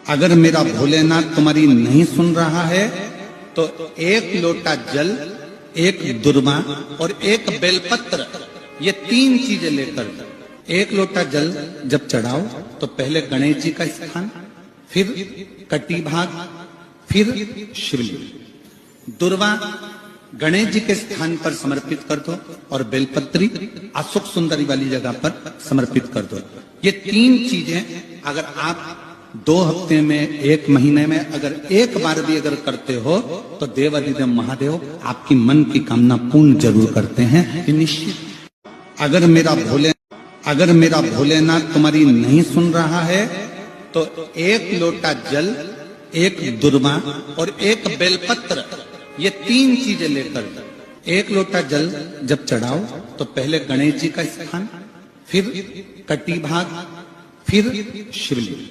अगर मेरा भोलेनाथ तुम्हारी नहीं सुन रहा है तो एक लोटा जल, एक दुर्वा और एक बेलपत्र, ये तीन चीजें लेकर एक लोटा जल जब चढ़ाओ तो पहले गणेश जी का स्थान, फिर कटी भाग, फिर शिवलिंग। दुर्वा गणेश जी के स्थान पर समर्पित कर दो और बेलपत्री अशोक सुंदरी वाली जगह पर समर्पित कर दो। ये तीन चीजें अगर आप 2 हफ्ते में, 1 महीने में अगर एक बार भी अगर करते हो तो देवाधिदेव महादेव आपकी मन की कामना पूर्ण जरूर करते हैं, निश्चित। अगर मेरा भोलेनाथ तुम्हारी नहीं सुन रहा है तो एक लोटा जल, एक दुर्वा और एक बेलपत्र, ये तीन चीजें लेकर एक लोटा जल जब चढ़ाओ तो पहले गणेश जी का स्थान, फिर कटी भाग, फिर शिवलिंग।